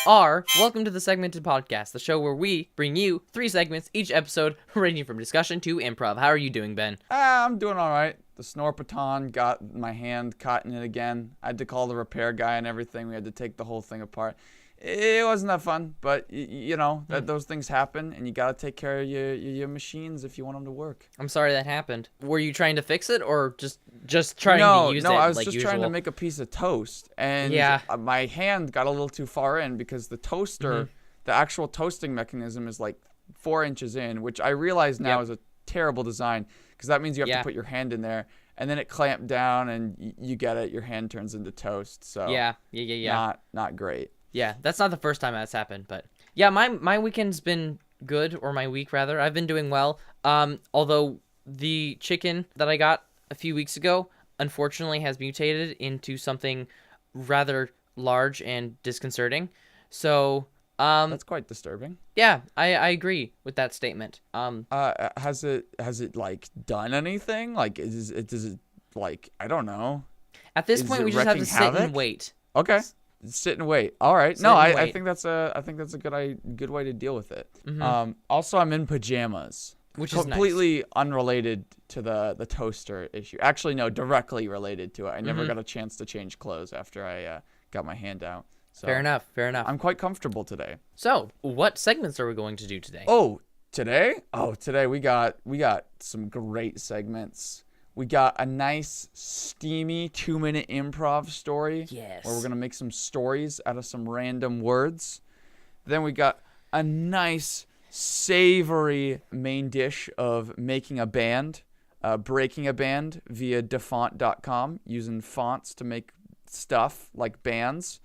are. Welcome to the Segmented Podcast, the show where we bring you 3 segments each episode, ranging from discussion to improv. How are you doing, Ben? I'm doing all right. The snore baton got my hand caught in it again. I had to call the repair guy and everything. We had to take the whole thing apart. It wasn't that fun, but those things happen, and you gotta take care of your machines if you want them to work. I'm sorry that happened. Were you trying to fix it, or just trying to use it? No, I was like just usual? trying to make a piece of toast, and my hand got a little too far in because the toaster, the actual toasting mechanism is like 4 inches in, which I realize now is a terrible design because that means you have to put your hand in there, and then it clamped down, and you get it. Your hand turns into toast. So not great. Yeah, that's not the first time that's happened, but yeah, my weekend's been good, or my week rather. I've been doing well. Although the chicken that I got a few weeks ago unfortunately has mutated into something rather large and disconcerting. So that's quite disturbing. Yeah, I agree with that statement. Has it like done anything? Like does it like, I don't know. At this point, we just have to sit and wait. Okay. Sit and wait. All right. I think that's a good way to deal with it. Also, I'm in pajamas, which is completely unrelated to the toaster issue. Actually, no, directly related to it. I never got a chance to change clothes after I got my hand out. So fair enough. I'm quite comfortable today. So, what segments are we going to do today? Today we got some great segments. We got a nice, steamy 2-minute improv story. Yes. Where we're going to make some stories out of some random words. Then we got a nice, savory main dish of making a band, breaking a band via Dafont.com, using fonts to make stuff like bands.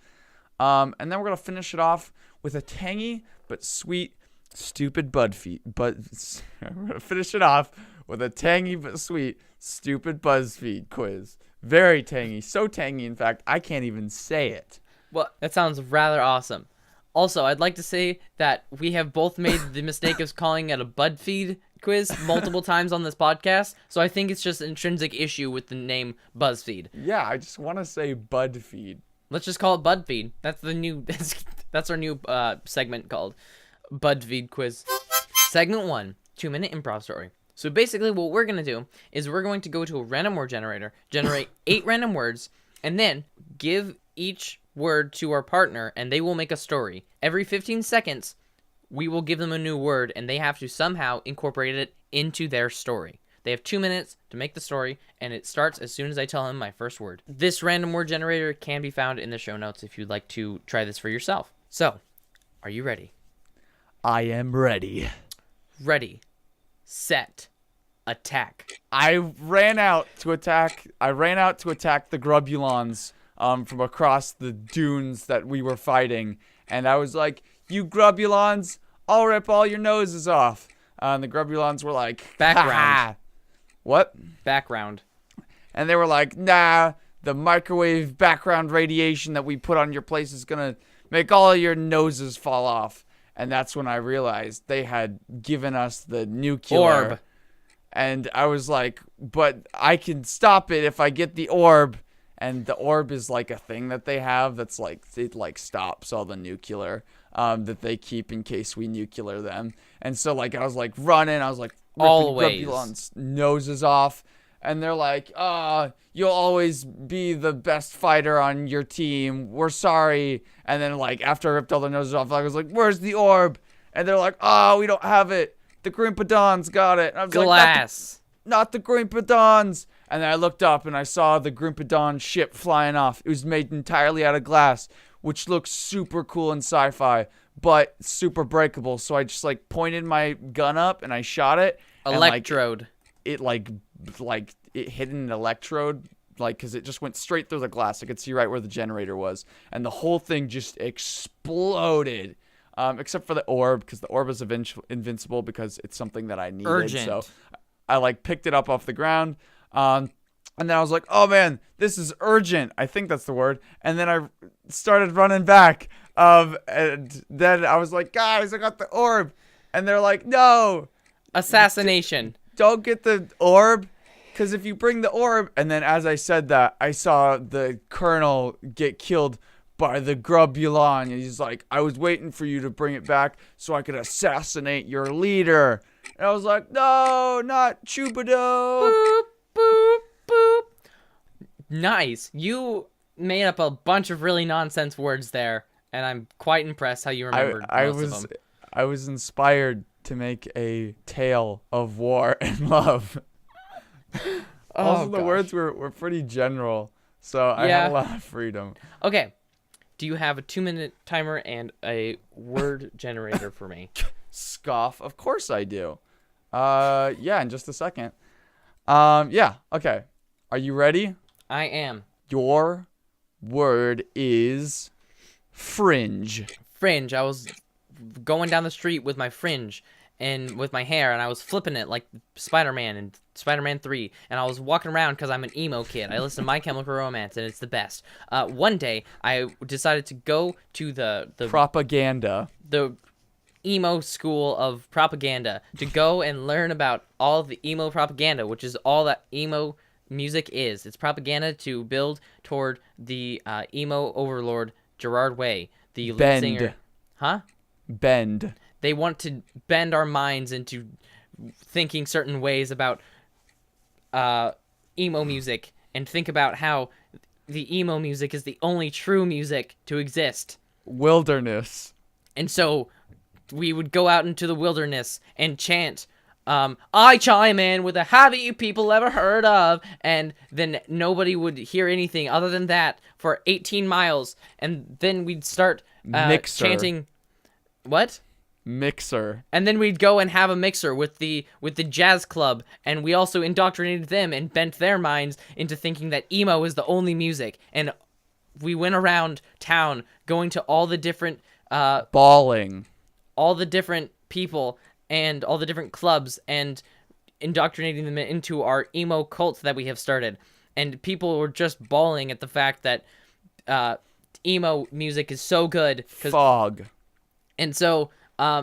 And then we're going to finish it off with a tangy but sweet, stupid we're going to finish it off with a tangy but sweet, stupid BuzzFeed quiz. Very tangy. So tangy, in fact, I can't even say it. Well, that sounds rather awesome. Also, I'd like to say that we have both made the mistake of calling it a BuzzFeed quiz multiple times on this podcast, so I think it's just an intrinsic issue with the name BuzzFeed. Yeah, I just want to say BudFeed. Let's just call it BudFeed. That's that's our new segment called BuzzFeed Quiz. Segment 1, 2-minute improv story. So basically what we're going to do is we're going to go to a random word generator, generate 8 random words, and then give each word to our partner, and they will make a story. Every 15 seconds, we will give them a new word, and they have to somehow incorporate it into their story. They have 2 minutes to make the story, and it starts as soon as I tell them my first word. This random word generator can be found in the show notes if you'd like to try this for yourself. So, are you ready? I am ready. Ready. Set. Attack. I ran out to attack the Grubulons from across the dunes that we were fighting. And I was like, "You Grubulons, I'll rip all your noses off." And the Grubulons were like, background. What? Background. And they were like, "Nah, the microwave background radiation that we put on your place is going to make all of your noses fall off." And that's when I realized they had given us the nuclear orb. And I was like, "But I can stop it if I get the orb." And the orb is like a thing that they have that's like, it like stops all the nuclear that they keep in case we nuclear them. And so like I was like running, I was like ripping Grubulon's noses off. And they're like, "You'll always be the best fighter on your team. We're sorry." And then, like, after I ripped all their noses off, I was like, "Where's the orb?" And they're like, "We don't have it. The Grimpadons got it." And I was Glass. like, not the Grimpadons. And then I looked up and I saw the Grimpadon ship flying off. It was made entirely out of glass, which looks super cool in sci-fi, but super breakable. So I just, like, pointed my gun up and I shot it. Electrode. And, it hit an electrode, like, because it just went straight through the glass. I could see right where the generator was, and the whole thing just exploded, except for the orb, because the orb is invincible because it's something that I needed. Urgent. So I, like, picked it up off the ground, and then I was like, "Oh, man, this is urgent." I think that's the word. And then I started running back, and then I was like, "Guys, I got the orb." And they're like, "No. Assassination. Don't get the orb. Because if you bring the orb," and then as I said that, I saw the colonel get killed by the Grubulon. And he's like, I was waiting for you to bring it back so I could assassinate your leader. And I was like, no, not Chubido. Boop, boop, boop. Nice. You made up a bunch of really nonsense words there, and I'm quite impressed how you remembered most of them. I was inspired to make a tale of war and love. Also, the words were pretty general, so I had a lot of freedom. Okay. Do you have a 2-minute timer and a word generator for me? Scoff. Of course I do. Yeah, in just a second. Yeah, okay. Are you ready? I am. Your word is fringe. Fringe. I was going down the street with my fringe and with my hair, and I was flipping it like Spider-Man and Spider-Man 3, and I was walking around because I'm an emo kid. I listen to My Chemical Romance, and it's the best. One day, I decided to go to the propaganda. The emo school of propaganda to go and learn about all of the emo propaganda, which is all that emo music is. It's propaganda to build toward the emo overlord Gerard Way, the lead singer. Huh? Bend. They want to bend our minds into thinking certain ways about emo music and think about how the emo music is the only true music to exist. Wilderness. And so we would go out into the wilderness and chant, I chime in with a have you people ever heard of? And then nobody would hear anything other than that for 18 miles. And then we'd start chanting. What? Mixer. And then we'd go and have a mixer with the jazz club, and we also indoctrinated them and bent their minds into thinking that emo is the only music. And we went around town going to all the different bawling, all the different people and all the different clubs and indoctrinating them into our emo cult that we have started. And people were just bawling at the fact that emo music is so good. Fog. And so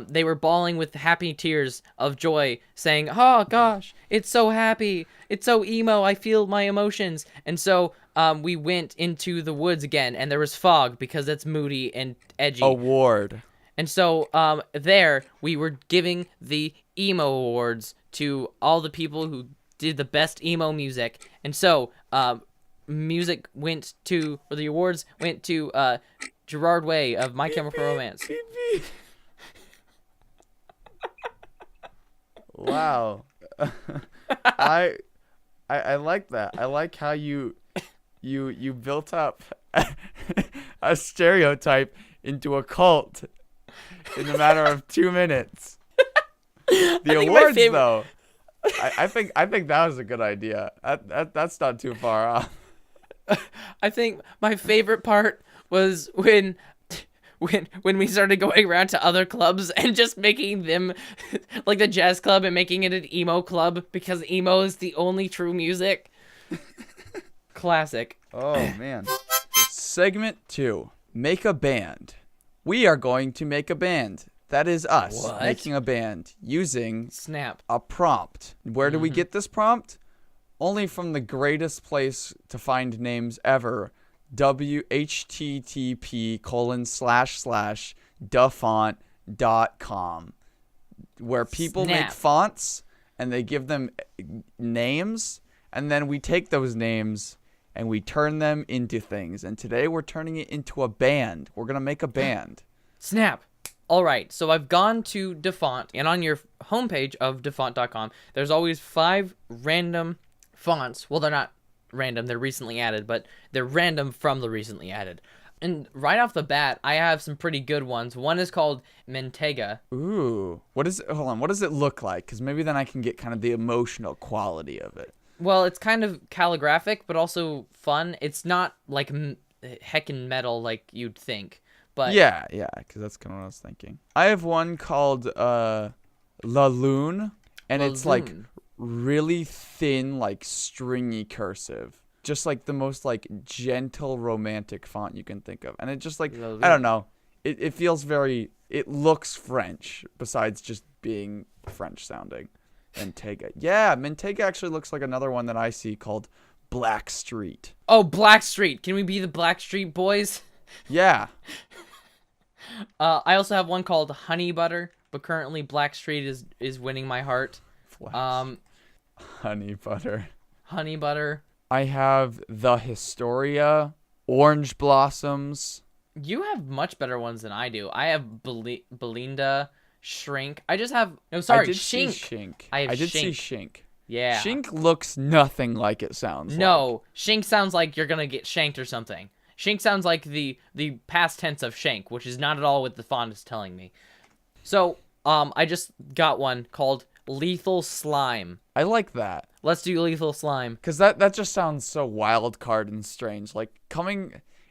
they were bawling with happy tears of joy, saying, oh gosh, it's so happy, it's so emo, I feel my emotions. And so we went into the woods again, and there was fog because it's moody and edgy. Award. And so there we were giving the emo awards to all the people who did the best emo music. And so the awards went to Gerard Way of My Chemical Romance. Wow. I like that. I like how you built up a stereotype into a cult in a matter of 2 minutes. The awards, though, I think that was a good idea. That's not too far off. I think my favorite part was when we started going around to other clubs and just making them like the jazz club and making it an emo club because emo is the only true music. Classic. Oh, man. Segment 2. Make a band. We are going to make a band. That is us making a band using a prompt. Where do we get this prompt? Only from the greatest place to find names ever, http://dafont.com, where people make fonts and they give them names, and then we take those names and we turn them into things. And today we're turning it into a band. We're going to make a band. Snap. All right, so I've gone to Dafont, and on your homepage of Dafont.com, there's always 5 random fonts. Well, they're not random, they're recently added, but they're random from the recently added. And right off the bat, I have some pretty good ones. One is called Mentega. Ooh. What is it? Hold on. What does it look like? Because maybe then I can get kind of the emotional quality of it. Well, it's kind of calligraphic, but also fun. It's not like heckin' metal like you'd think. But yeah, because that's kind of what I was thinking. I have one called La Lune, and it's like really thin, like stringy cursive. Just like the most like gentle romantic font you can think of. And it just like, I don't know. It feels very, it looks French besides just being French sounding. Mentega. Yeah, Mentega actually looks like another one that I see called Black Street. Oh, Black Street. Can we be the Black Street Boys? Yeah. I also have one called Honey Butter, but currently Blackstreet is winning my heart. Flex. Honey butter. Honey Butter. I have the Historia, Orange Blossoms. You have much better ones than I do. I have Belinda, Shrink. I just have Shink. Shink. I have I did see Shink. Shink. Yeah. Shink looks nothing like it sounds like. No, Shink sounds like you're gonna get shanked or something. Shink sounds like the past tense of shank, which is not at all what the font is telling me. So, I just got one called Lethal Slime. I like that. Let's do Lethal Slime. Because that just sounds so wild card and strange. Like,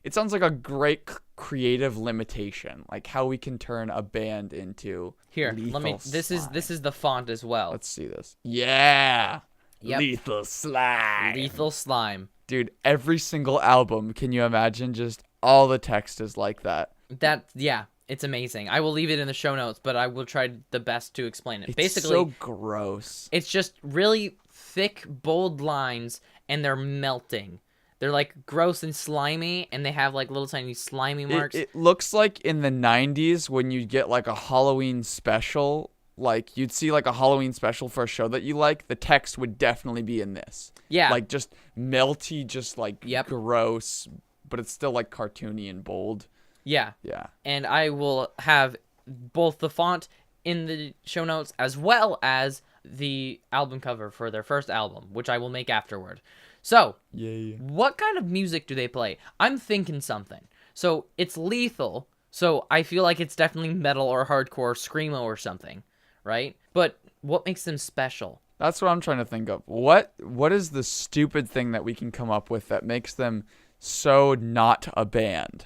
it sounds like a great creative limitation. Like, how we can turn a band into Here, Lethal this Slime. is the font as well. Let's see this. Yeah! Yep. Lethal Slime. Lethal Slime. Dude, every single album, can you imagine just all the text is like that? Yeah, it's amazing. I will leave it in the show notes, but I will try the best to explain it. It's Basically, so gross. it's just really thick, bold lines, and they're melting. They're like gross and slimy, and they have like little tiny slimy marks. It looks like in the 90s when you get like a Halloween special, like you'd see like a Halloween special for a show that you like, the text would definitely be in this. Yeah. Like just melty, just like Yep. gross, but it's still like cartoony and bold. Yeah. Yeah. And I will have both the font in the show notes as well as the album cover for their first album, which I will make afterward. So, Yay. what kind of music do they play? I'm thinking something. So, it's lethal, so I feel like it's definitely metal or hardcore, screamo or something, right? But what makes them special? That's what I'm trying to think of. What is the stupid thing that we can come up with that makes them so not a band?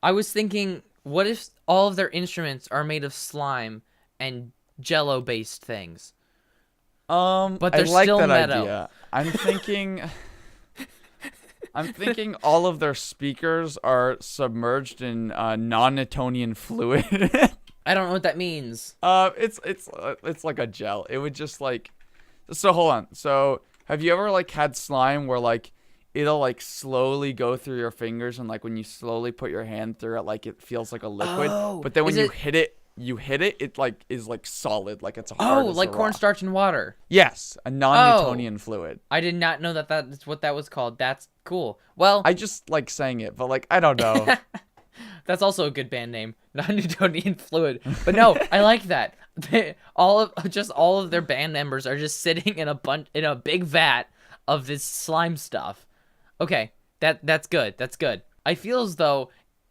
I was thinking, what if all of their instruments are made of slime and jello-based things? But they're I like still that metal. idea. I'm thinking all of their speakers are submerged in non-Newtonian fluid. I don't know what that means. It's like a gel. It would just like. So hold on. So have you ever like had slime where like it'll like slowly go through your fingers and like when you slowly put your hand through it, like it feels like a liquid. Oh, but then when is you it- hit it, it like is like solid, like it's hard. Oh, as like a rock. cornstarch and water. Yes, a non-Newtonian fluid. I did not know that that's what that was called. That's cool. Well, I just like saying it, but like I don't know. that's also a good band name, non-Newtonian fluid. But no, I like that. All of their band members are just sitting in a big vat of this slime stuff. Okay, that's good. That's good. I feel as though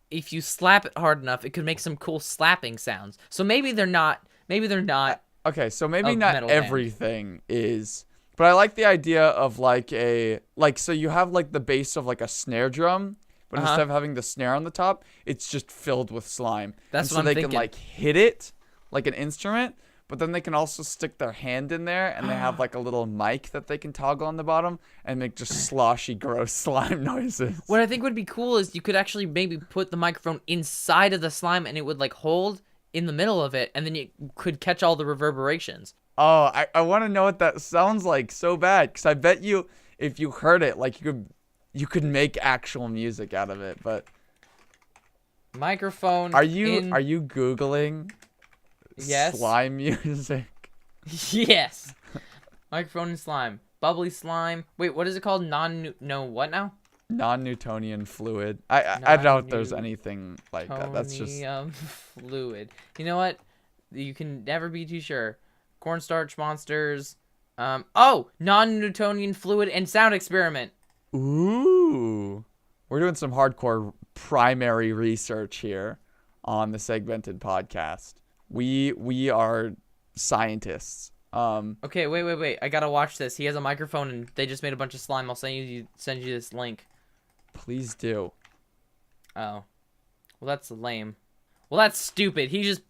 if you slap it hard enough, it could make some cool slapping sounds. So maybe they're not. Okay, so maybe A not metal band. everything is, but I like the idea of so you have like the base of like a snare drum, but Uh-huh. instead of having the snare on the top, it's just filled with slime. That's and what I'm so they thinking. can like hit it like an instrument, but then they can also stick their hand in there and they have like a little mic that they can toggle on the bottom and make just sloshy, gross slime noises. What I think would be cool is you could actually maybe put the microphone inside of the slime and it would like hold in the middle of it, and then you could catch all the reverberations. Oh, I want to know what that sounds like so bad, because I bet you if you heard it, like you could make actual music out of it. But Microphone. are you Googling Yes. slime music? Yes. Microphone and slime. Bubbly slime. Wait, what is it called? What now? Non-Newtonian fluid. I doubt there's anything like that. That's just Tonium fluid. You know what? You can never be too sure. Cornstarch monsters. Non-Newtonian fluid and sound experiment. ooh. We're doing some hardcore primary research here on the Segmented Podcast. We are scientists. Okay, wait. I gotta watch this. He has a microphone and they just made a bunch of slime. I'll send you this link. Please do. Oh. Well, that's lame. Well, that's stupid. He just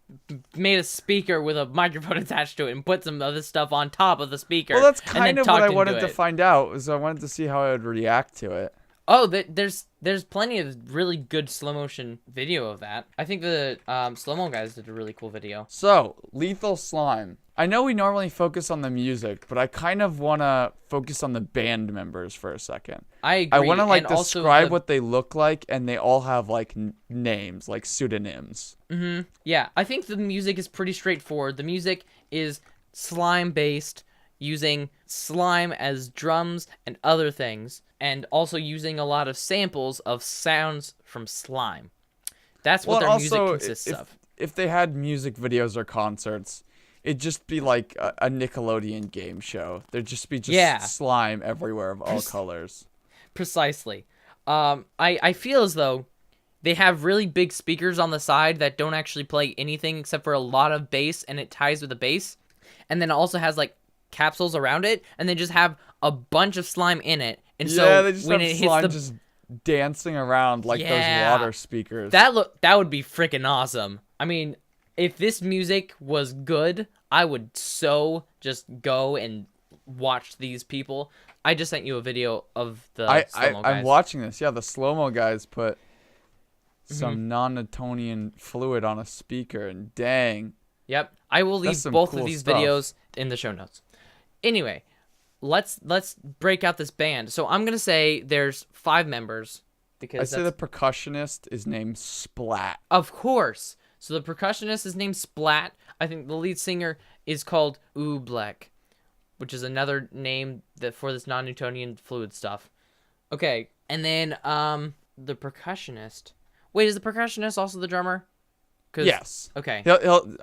made a speaker with a microphone attached to it and put some other stuff on top of the speaker. Well, that's and then kind of what talked I into wanted to it. find out. Was I wanted to see how I would react to it. Oh, there's plenty of really good slow motion video of that. I think the slow mo guys did a really cool video. So, Lethal Slime. I know we normally focus on the music, but I kind of want to focus on the band members for a second. I agree. I want to like And also describe what they look like, and they all have like names, like pseudonyms. Mm-hmm. Yeah, I think the music is pretty straightforward. The music is slime based, using slime as drums and other things, and also using a lot of samples of sounds from slime. That's what their music consists of. If they had music videos or concerts, it'd just be like a Nickelodeon game show. There'd just be slime everywhere of all colors. Precisely. I feel as though they have really big speakers on the side that don't actually play anything except for a lot of bass, and it ties with the bass. And then it also has like capsules around it, and they just have a bunch of slime in it. And so they just when have it slime hits just dancing around like those water speakers. That would be freaking awesome. I mean, if this music was good, I would so just go and watch these people. I just sent you a video of the slow-mo guys. I'm watching this. Yeah, the slow-mo guys put some non-Newtonian fluid on a speaker, and dang. Yep. I will leave both of these videos in the show notes. Anyway, let's break out this band. So I'm going to say there's 5 members. Because I say the percussionist is named Splat. Of course. So the percussionist is named Splat. I think the lead singer is called Oobleck, which is another name for this non-Newtonian fluid stuff. Okay, and then the percussionist. Wait, is the percussionist also the drummer? Yes. Okay.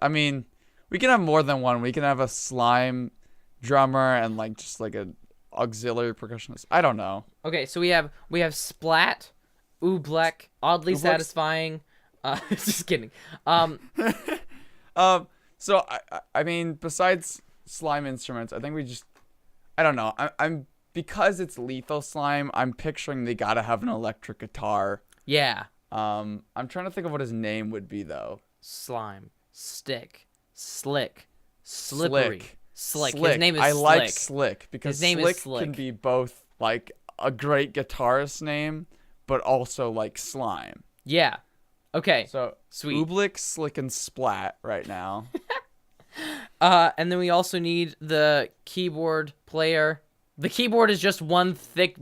I mean, we can have more than one. We can have a slime drummer and like just like a auxiliary percussionist. I don't know. Okay, so we have Splat, Oobleck, oddly satisfying. Just kidding. So I mean, besides slime instruments, I think I don't know. I'm because it's lethal slime. I'm picturing they gotta have an electric guitar. Yeah. I'm trying to think of what his name would be though. Slime, stick, slick, slippery, slick. His name is I Slick. like Slick because His name Slick is Slick. can be both like a great guitarist name, but also like slime. Yeah. Okay. So sweet. Oobleck, Slick, and Splat right now. And then we also need the keyboard player. The keyboard is just one thick.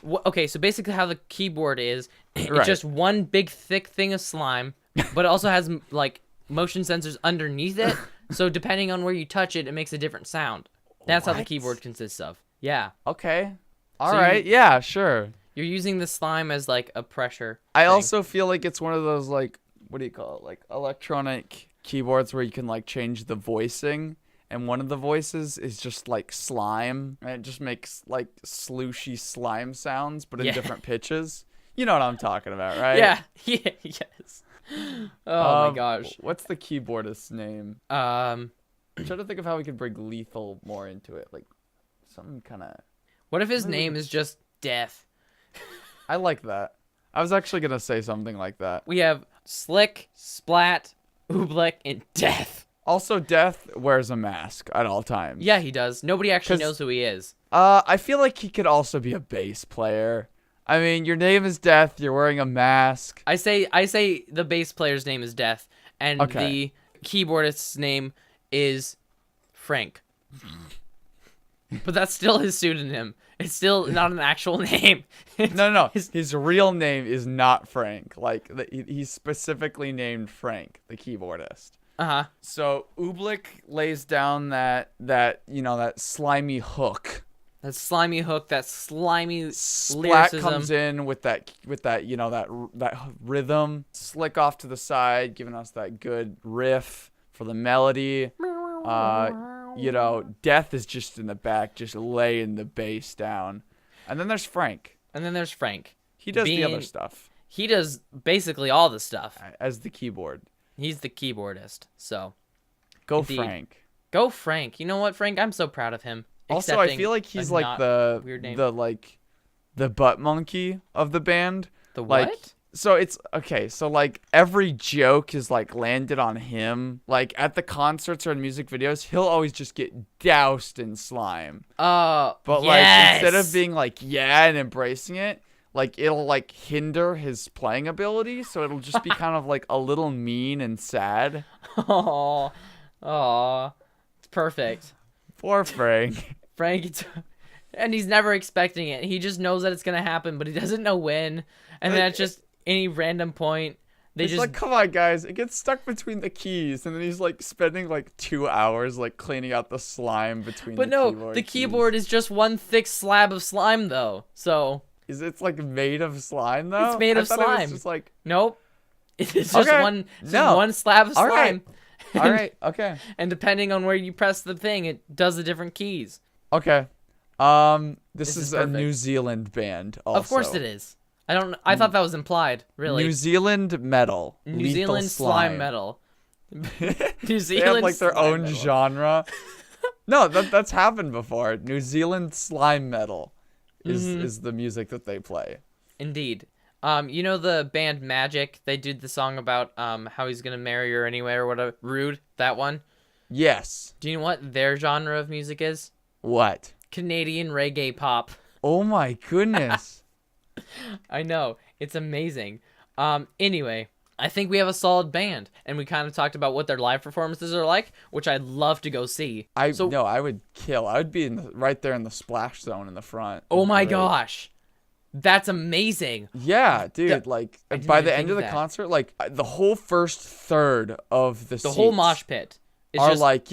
Okay, so basically how the keyboard is, it's just one big thick thing of slime, but it also has like motion sensors underneath it. So depending on where you touch it, it makes a different sound. That's how the keyboard consists of. Yeah. Okay. All right. Yeah, sure. You're using the slime as like a pressure I thing. also feel like it's one of those like, what do you call it? Like electronic keyboards where you can like change the voicing, and one of the voices is just like slime, and it just makes like slushy slime sounds, but in different pitches. You know what I'm talking about, right? Yeah. Yeah. Yes. Oh my gosh. What's the keyboardist's name? Um. I'm trying to think of how we could bring lethal more into it, like some kind of. What if his name is just Death? I like that. I was actually gonna say something like that. We have Slick, Splat, Oobleck, and Death. Also, Death wears a mask at all times. Yeah, he does. Nobody actually knows who he is. I feel like he could also be a bass player. I mean, your name is Death. You're wearing a mask. I say the bass player's name is Death, and the keyboardist's name is Frank. But that's still his pseudonym. It's still not an actual name. No. His real name is not Frank. Like he's specifically named Frank, the keyboardist. Uh-huh. So Oobleck lays down that slimy hook. That slimy hook, that slimy Splat lyricism. comes in with that that rhythm. Slick off to the side, giving us that good riff for the melody. Death is just in the back, just laying the bass down. And then there's Frank. He does the other stuff. He does basically all the stuff. As the keyboard. He's the keyboardist, so. Go Indeed. Frank. Go Frank. You know what, Frank? I'm so proud of him. Also, I feel like he's like the butt monkey of the band. The what? Like, so it's okay. So like every joke is like landed on him. Like at the concerts or in music videos, he'll always just get doused in slime. But like instead of being like and embracing it, like it'll like hinder his playing ability, so it'll just be kind of like a little mean and sad. Oh, oh, it's perfect. Poor Frank. Frank, and he's never expecting it. He just knows that it's gonna happen, but he doesn't know when. And then at just any random point, It's like, come on, guys. It gets stuck between the keys, and then he's like spending like 2 hours like cleaning out the slime between. But the no, keyboard the keys. keyboard is just one thick slab of slime, though. So It's like made of slime though. It's made of I thought It slime. was just like nope, it's just Okay. one. It's No. just one slab of All slime. right. all right, okay, And depending on where you press the thing, it does the different keys. okay. This is a perfect. New Zealand band. Also. Of course it is. I thought that was implied. Really. New Zealand metal. New Lethal Zealand slime metal. New They Zealand have like their slime own metal. genre. No, that's happened before. New Zealand slime metal is the music that they play. Indeed. You know the band Magic? They did the song about how he's gonna marry her anyway or whatever. Rude, that one. Yes. Do you know what their genre of music is? What? Canadian reggae pop. Oh my goodness. I know. It's amazing. Anyway, I think we have a solid band, and we kind of talked about what their live performances are like, which I'd love to go see. I would kill. I would be right there in the splash zone in the front. Oh my Great. gosh. That's amazing. Yeah, dude. Like I didn't by even the think end of of the that. concert, like the whole first third of the Whole seats mosh pit is are just like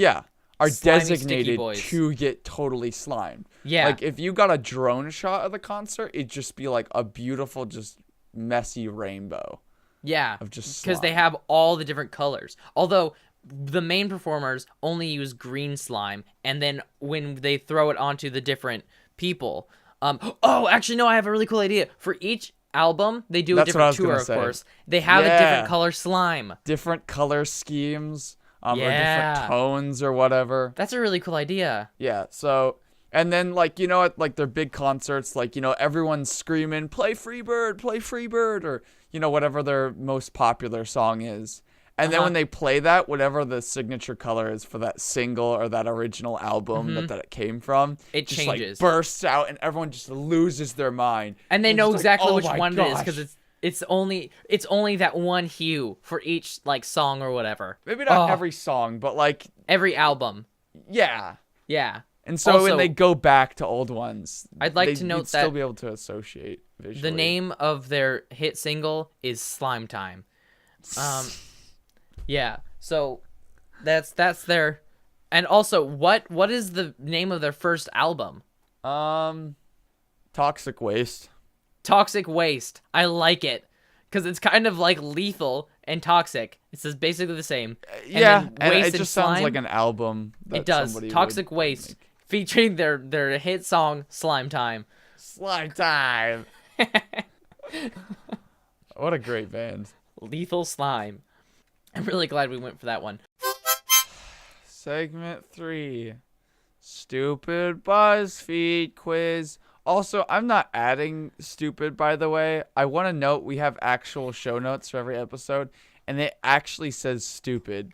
are slimy, sticky designated boys. to get totally slimed. Yeah. Like if you got a drone shot of the concert, it'd just be like a beautiful, just messy rainbow. Yeah, of just because they slime. have all the different colors. Although the main performers only use green slime, and then when they throw it onto the different people, oh, actually no, I have a really cool idea. For each album, they do a That's what I different was tour. gonna Of say. course, they have a Yeah. different color slime. Different color schemes, or Yeah. different tones or whatever. That's a really cool idea. Yeah, so and then like at like their big concerts, like everyone's screaming play Freebird or whatever their most popular song is. And then when they play that, whatever the signature color is for that single or that original album that it came from, It just changes. like bursts out and everyone just loses their mind. And they It's know just like, exactly oh which my one it is gosh. because it's only that one hue for each like song or whatever. Maybe not Oh. every song, but like Every album. yeah. Yeah. And so Also, when they go back to old ones, I'd like to note you'd still that be able to associate visually. the name of their hit single is Slime Time. Yeah. So that's their, and also what is the name of their first album? Toxic Waste. Toxic Waste. I like it because it's kind of like lethal and toxic. It's just basically the same. Yeah, then and Waste it just sounds Slime, like an album. That it does. somebody Toxic would Waste make. featuring their hit song Slime Time. Slime Time. What a great band. Lethal Slime. I'm really glad we went for that one. Segment 3. Stupid BuzzFeed quiz. Also, I'm not adding stupid, by the way. I want to note we have actual show notes for every episode, and it actually says stupid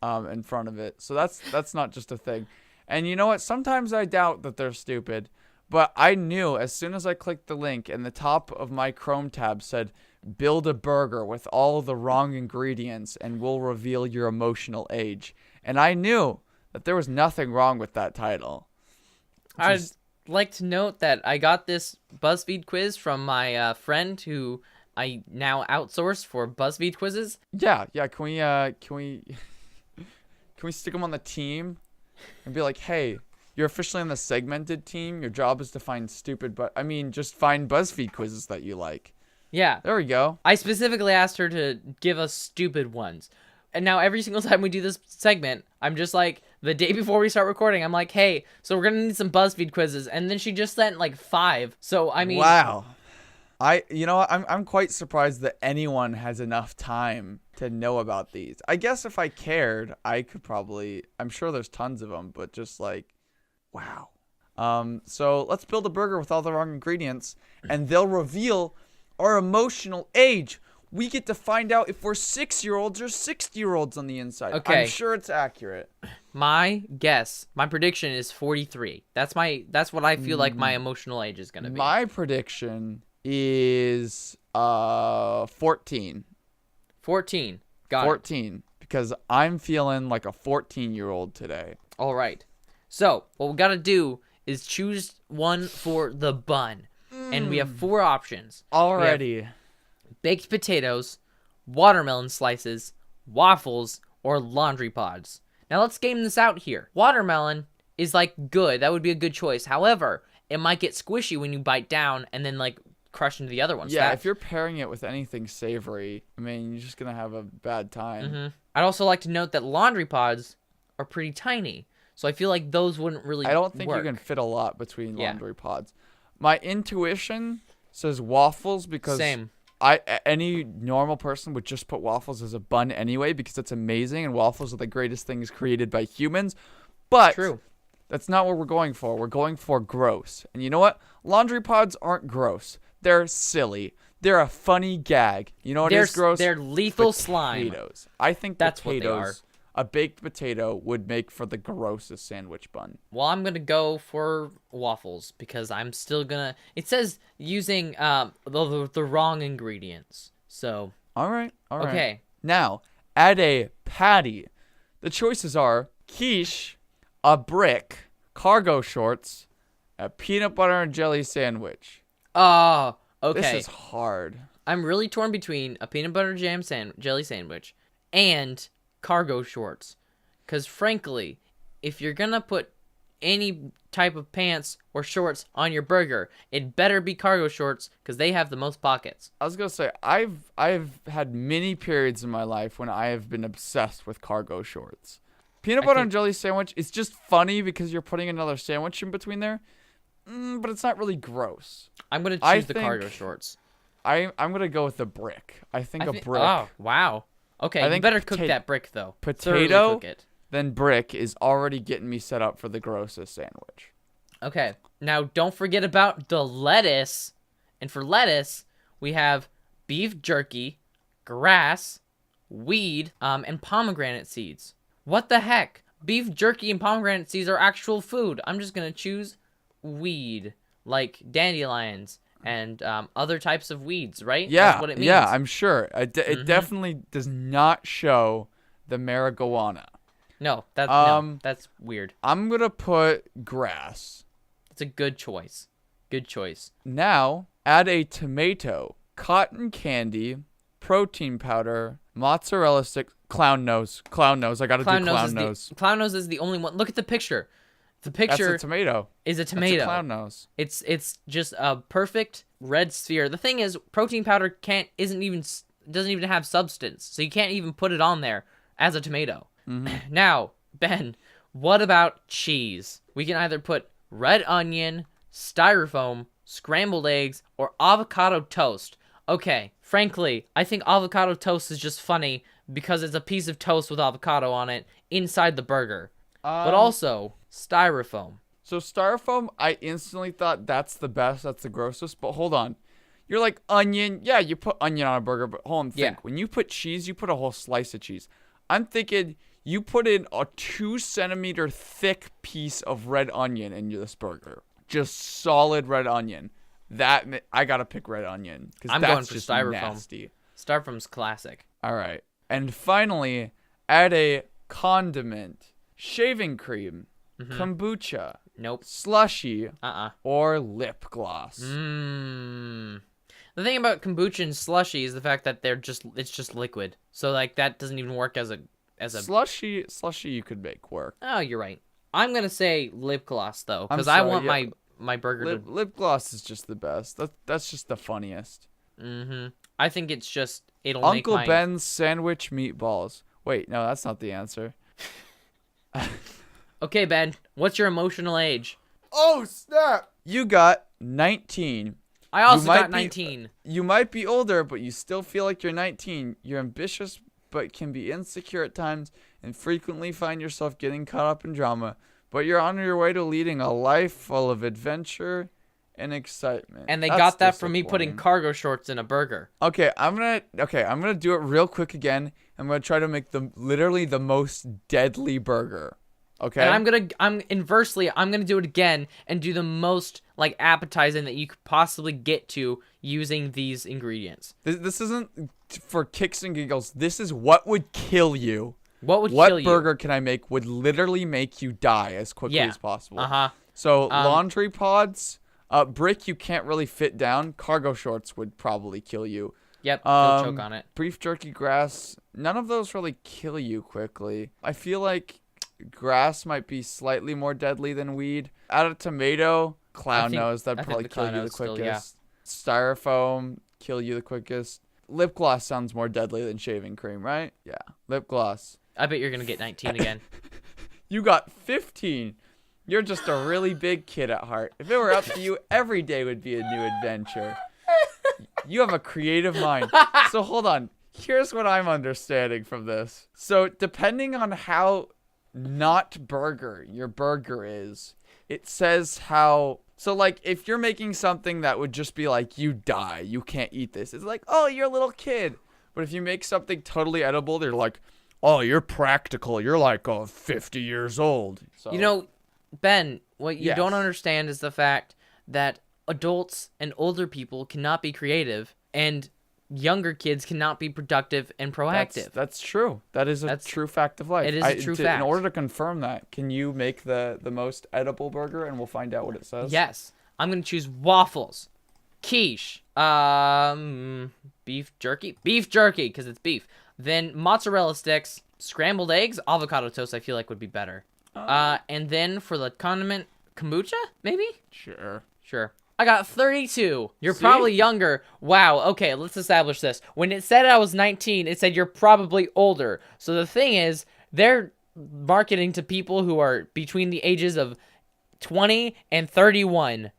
in front of it. So that's not just a thing. And you know what? Sometimes I doubt that they're stupid, but I knew as soon as I clicked the link and the top of my Chrome tab said, build a burger with all the wrong ingredients and we'll reveal your emotional age. And I knew that there was nothing wrong with that title. I'd like to note that I got this BuzzFeed quiz from my friend who I now outsource for BuzzFeed quizzes. Yeah. Can we stick them on the team and be like, hey, you're officially on the segmented team. Your job is to find just find BuzzFeed quizzes that you like. Yeah. There we go. I specifically asked her to give us stupid ones. And now every single time we do this segment, I'm just like, the day before we start recording, I'm like, hey, so we're going to need some BuzzFeed quizzes. And then she just sent like 5. So, I mean. Wow. I'm quite surprised that anyone has enough time to know about these. I guess if I cared, I could probably, I'm sure there's tons of them, but just like, wow. So let's build a burger with all the wrong ingredients and they'll reveal our emotional age. We get to find out if we're 6-year-olds or 60-year-olds on the inside. Okay. I'm sure it's accurate. My prediction is 43. That's what I feel like my emotional age is going to be. My prediction is 14. 14. Got it. 14. Because I'm feeling like a 14-year-old today. All right. So what we got to do is choose one for the bun. And we have 4 options. Already. Baked potatoes, watermelon slices, waffles, or laundry pods. Now let's game this out here. Watermelon is like good. That would be a good choice. However, it might get squishy when you bite down and then like crush into the other ones. Yeah, if you're pairing it with anything savory, I mean, you're just going to have a bad time. I'd also like to note that laundry pods are pretty tiny. So I feel like those wouldn't really I don't think work. you can fit a lot between laundry pods. My intuition says waffles because Same. Any normal person would just put waffles as a bun anyway because it's amazing and waffles are the greatest things created by humans. But True. That's not what we're going for. We're going for gross. And you know what? Laundry pods aren't gross. They're silly. They're a funny gag. You know what is gross? They're lethal slime. Potatoes. I think That's what they are. potatoes, a baked potato would make for the grossest sandwich bun. Well, I'm going to go for waffles because I'm still going to... It says using the wrong ingredients. So... All right. Okay. Now, add a patty. The choices are quiche, a brick, cargo shorts, a peanut butter and jelly sandwich. Oh, okay. This is hard. I'm really torn between a peanut butter jelly sandwich and cargo shorts. Because frankly, if you're going to put any type of pants or shorts on your burger, it better be cargo shorts because they have the most pockets. I was going to say, I've had many periods in my life when I have been obsessed with cargo shorts. Peanut butter and jelly sandwich is just funny because you're putting another sandwich in between there. But it's not really gross. I'm going to choose the cargo shorts. I'm going to go with the brick. I think a brick. Oh, wow. Okay, you better cook that brick, though. Potato, cook it. Then brick is already getting me set up for the grossest sandwich. Okay, now don't forget about the lettuce. And for lettuce, we have beef jerky, grass, weed, and pomegranate seeds. What the heck? Beef jerky and pomegranate seeds are actual food. I'm just going to choose weed, like dandelions and other types of weeds, right? Yeah, that's what it means. Yeah, I'm sure. It definitely does not show the marijuana. No, that's weird. I'm going to put grass. It's a good choice. Good choice. Now, add a tomato, cotton candy, protein powder, mozzarella stick, clown nose. I got to do clown nose. Clown nose is the only one. Look at the picture. The picture That's a tomato. Is a tomato. That's a clown nose. It's just a perfect red sphere. The thing is, protein powder doesn't even have substance, so you can't even put it on there as a tomato. Now, Ben, what about cheese? We can either put red onion, styrofoam, scrambled eggs, or avocado toast. Okay, frankly, I think avocado toast is just funny because it's a piece of toast with avocado on it inside the burger. But also, styrofoam. So styrofoam, I instantly thought that's the best, that's the grossest. But hold on. You're like onion. Yeah, you put onion on a burger, but hold on, think. When you put cheese, you put a whole slice of cheese. I'm thinking you put in a 2-centimeter thick piece of red onion in this burger. Just solid red onion. I gotta pick red onion. I'm that's going for just styrofoam. Nasty. Styrofoam's classic. All right. And finally, add a condiment. Shaving cream, kombucha, slushy, or lip gloss. The thing about kombucha and slushy is the fact that it's just liquid. So like that doesn't even work as a slushy you could make work. Oh, you're right. I'm gonna say lip gloss though, because I want my burger to lip gloss is just the best. That's just the funniest. I think it's just it'll Uncle make Ben's sandwich meatballs. Wait, no, that's not the answer. Okay, Ben, what's your emotional age? Oh, snap! You got 19. I also got 19. You might be older, but you still feel like you're 19. You're ambitious, but can be insecure at times, and frequently find yourself getting caught up in drama. But you're on your way to leading a life full of adventure and excitement. And they got that from me putting cargo shorts in a burger. Okay, I'm gonna do it real quick again. I'm gonna try to make literally the most deadly burger. Okay. And I'm gonna do it again and do the most like appetizing that you could possibly get to using these ingredients. This isn't for kicks and giggles. This is what would kill you. What would What kill you? burger can I make would literally make you die as quickly as possible? So laundry pods, brick you can't really fit down. Cargo shorts would probably kill you. Yep, you'll choke on it. Beef jerky, grass, none of those really kill you quickly. I feel like grass might be slightly more deadly than weed. Add a tomato, clown nose, that'd probably kill you the quickest. Styrofoam, kill you the quickest. Lip gloss sounds more deadly than shaving cream, right? Yeah, lip gloss. I bet you're going to get 19 again. You got 15. You're just a really big kid at heart. If it were up to you, every day would be a new adventure. You have a creative mind. So hold on. Here's what I'm understanding from this. So depending on how not burger your burger is, it says how... So like if you're making something that would just be like, you die, you can't eat this. It's like, oh, you're a little kid. But if you make something totally edible, they're like, oh, you're practical. You're like 50 years old. So, You know, Ben, what you don't understand is the fact that adults and older people cannot be creative and younger kids cannot be productive and proactive. That's true. That's a true fact of life. It is a true fact. In order to confirm that, can you make the most edible burger and we'll find out what it says? Yes. I'm going to choose waffles, quiche, beef jerky because it's beef. Then mozzarella sticks, scrambled eggs, avocado toast I feel like would be better. And then for the condiment, kombucha, maybe? Sure. I got 32. You're probably younger. Wow. Okay, let's establish this. When it said I was 19, it said you're probably older. So the thing is, they're marketing to people who are between the ages of 20 and 31.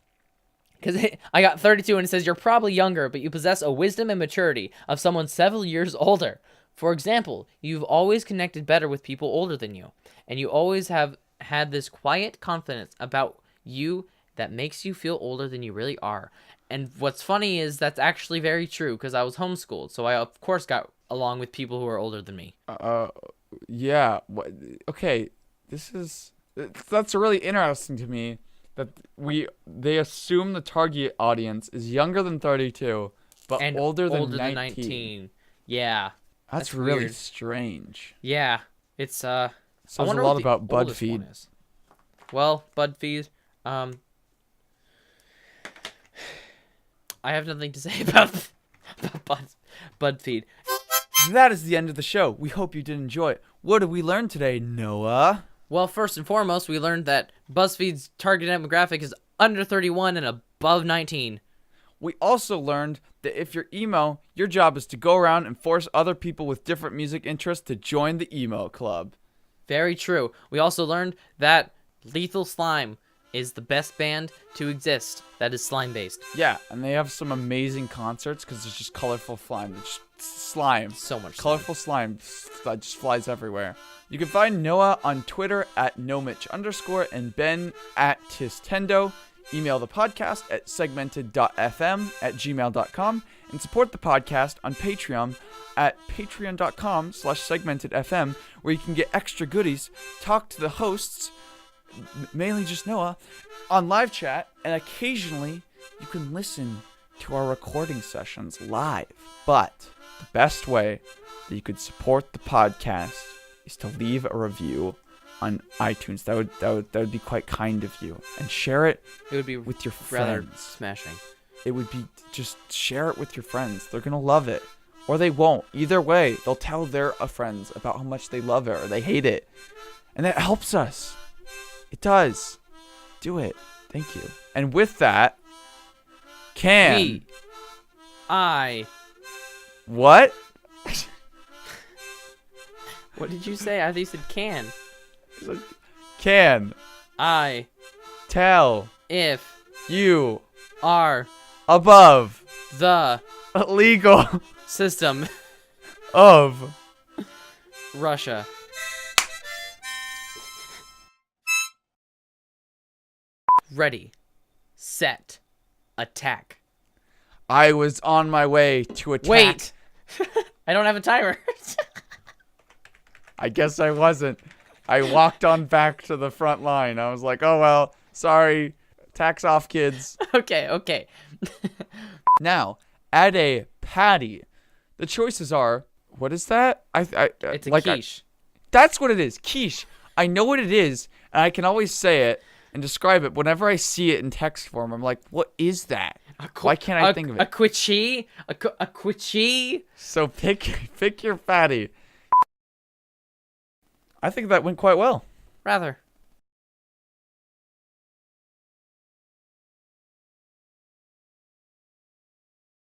Because I got 32 and it says you're probably younger, but you possess a wisdom and maturity of someone several years older. For example, you've always connected better with people older than you. And you always have had this quiet confidence about you that makes you feel older than you really are. And what's funny is that's actually very true because I was homeschooled. So I, of course, got along with people who are older than me. Yeah. Okay. That's really interesting to me that they assume the target audience is younger than 32, but and older than 19. Yeah. That's really weird. Strange. Yeah. It's, says a lot about BuzzFeed. Well, BuzzFeed, I have nothing to say about BuzzFeed. That is the end of the show. We hope you did enjoy it. What did we learn today, Noah? Well, first and foremost, we learned that BuzzFeed's target demographic is under 31 and above 19. We also learned that if you're emo, your job is to go around and force other people with different music interests to join the emo club. Very true. We also learned that Lethal Slime is the best band to exist that is slime-based. Yeah, and they have some amazing concerts because it's just colorful slime. It's just slime. So much colorful slime that just flies everywhere. You can find Noah on Twitter at Nomich_ and Ben at Tendo. Email the podcast at segmented.fm@gmail.com and support the podcast on Patreon at patreon.com/segmentedfm, where you can get extra goodies, talk to the hosts, mainly just Noah, on live chat, and occasionally you can listen to our recording sessions live. But the best way that you could support the podcast is to leave a review on iTunes. That would be quite kind of you, and share it. It would be with your rather friends. Smashing. It would be just share it with your friends. They're gonna love it, or they won't. Either way, they'll tell their friends about how much they love it or they hate it, and that helps us. It does. Do it. Thank you. And with that, What? What did you say? I thought you said can. Can I tell if you are above the legal system of Russia? Ready, set, attack. I was on my way to attack. Wait! I don't have a timer. I guess I wasn't. I walked on back to the front line. I was like, oh, well, sorry. Tax off, kids. Okay. Now, add a patty. The choices are, what is that? It's a quiche. That's what it is. Quiche. I know what it is, and I can always say it and describe it. Whenever I see it in text form, I'm like, what is that? Why can't I think of it? A quiche? A quiche? So pick your patty. I think that went quite well. Rather.